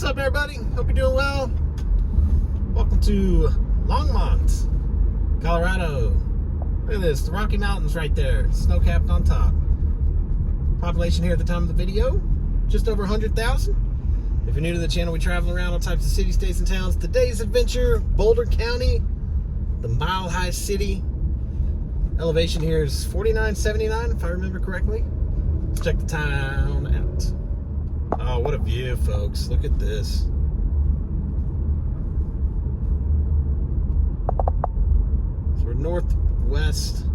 What's up, everybody? Hope you're doing well. Welcome to Longmont, Colorado. Look at this, the Rocky Mountains right there, snow-capped on top. Population here at the time of the video, just over 100,000. If you're new to the channel, we travel around all types of cities, states, and towns. Today's adventure, Boulder County, the mile-high city. Elevation here is 4979, if I remember correctly. Let's check the town out. Oh, what a view, folks. Look at this. So we're northwest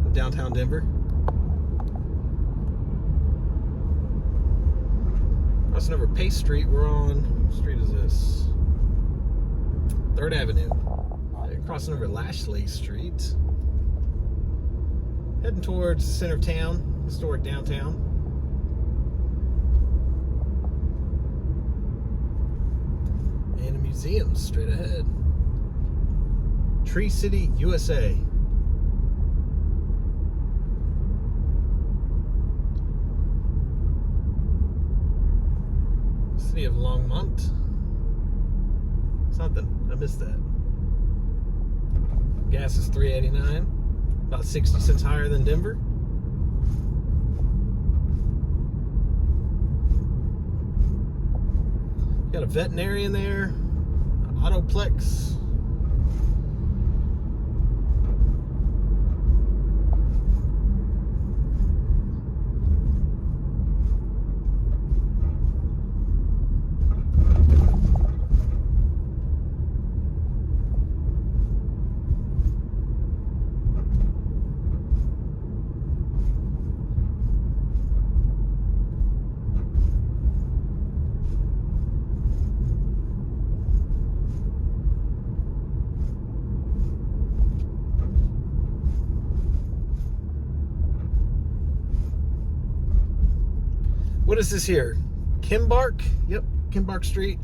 of downtown Denver. Crossing over Pace Street, we're on, what street is this? 3rd Avenue. Crossing over Lashley Street. Heading towards the center of town, historic downtown. And a museum straight ahead. Tree City, USA. City of Longmont. Something, I missed that. Gas is $3.89, about 60 cents higher than Denver. Got a veterinarian there, an autoplex. What is this here? Kimbark? Yep, Kimbark Street.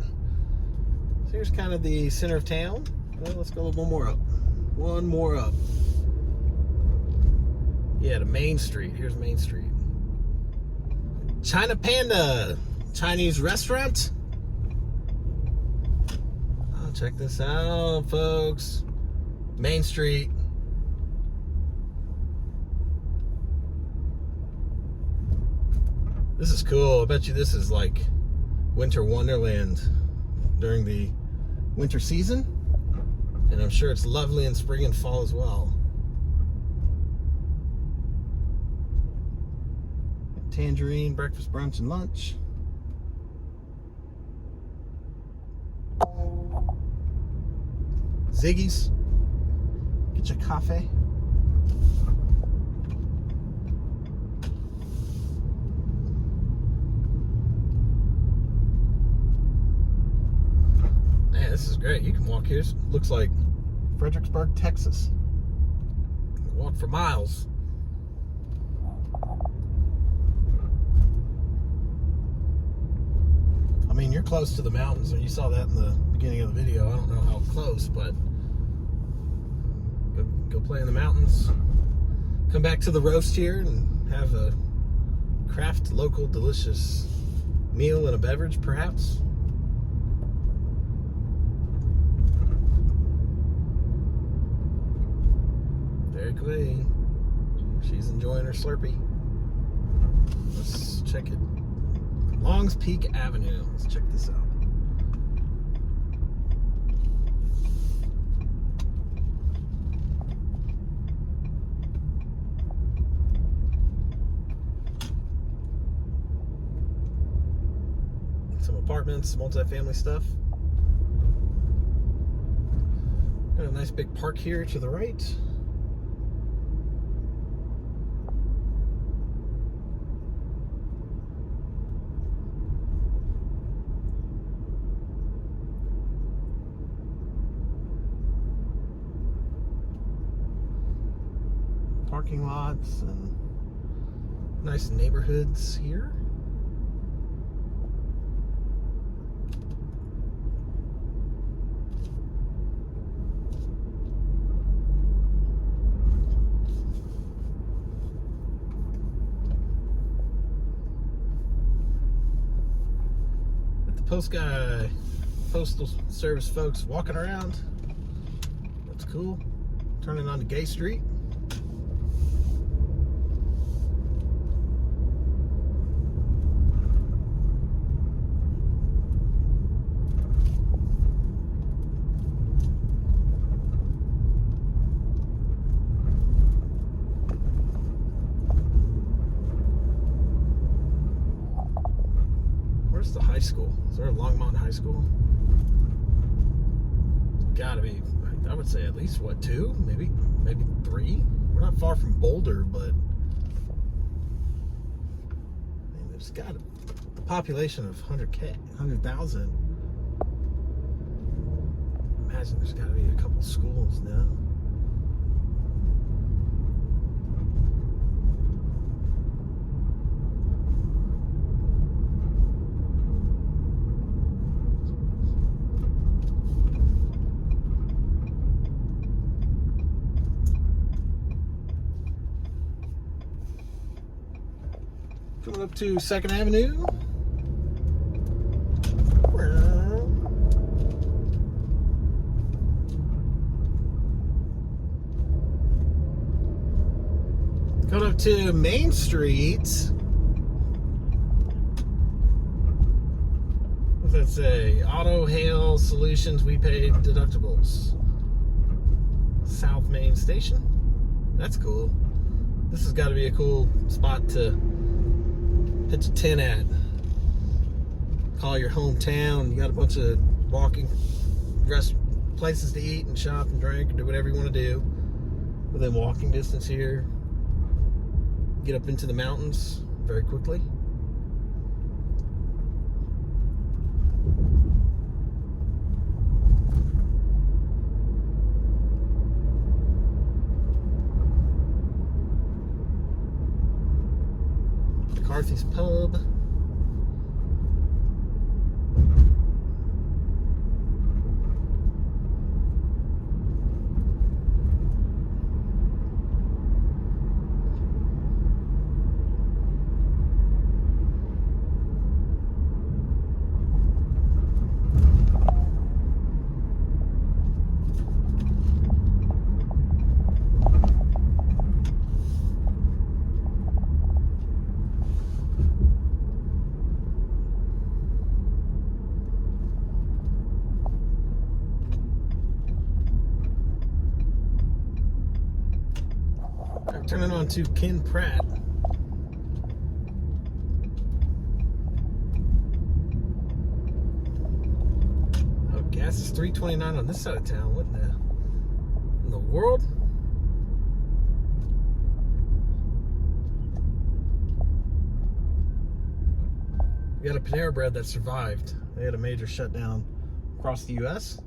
So here's kind of the center of town. Well, let's go one more up. One more up. Yeah, to Main Street. Here's Main Street. China Panda, Chinese restaurant. Oh, check this out, folks. Main Street. This is cool. I bet you this is like winter wonderland during the winter season. And I'm sure it's lovely in spring and fall as well. Tangerine, breakfast, brunch, and lunch. Ziggy's. Get your coffee. This is great. You can walk here. Looks like Fredericksburg, Texas. Walk for miles. I mean, you're close to the mountains, and you saw that in the beginning of the video. I don't know how close, but go play in the mountains. Come back to the roast here and have a craft local delicious meal and a beverage, perhaps. Queen. She's enjoying her Slurpee. Let's check it. Longs Peak Avenue. Let's check this out. Some apartments, multifamily stuff. Got a nice big park here to the right. Parking lots and nice neighborhoods here. postal service folks walking around. That's cool. Turning onto Gay Street. Where's the high school? Is there a Longmont High School? It's gotta be, I would say at least, what, 2? Maybe 3? We're not far from Boulder, but I mean, there's got a population of 100,000. Imagine there's gotta be a couple schools now. Coming up to 2nd Avenue. Coming up to Main Street. What's that say? Auto Hail Solutions, we paid deductibles. South Main Station. That's cool. This has got to be a cool spot to pitch a tent at. Call your hometown. You got a bunch of walking places to eat and shop and drink and do whatever you want to do within walking distance here. Get up into the mountains very quickly. McCarthy's Pub. Turning on to Ken Pratt. Oh, gas is $3.29 on this side of town. What in the world? We got a Panera Bread that survived. They had a major shutdown across the U.S.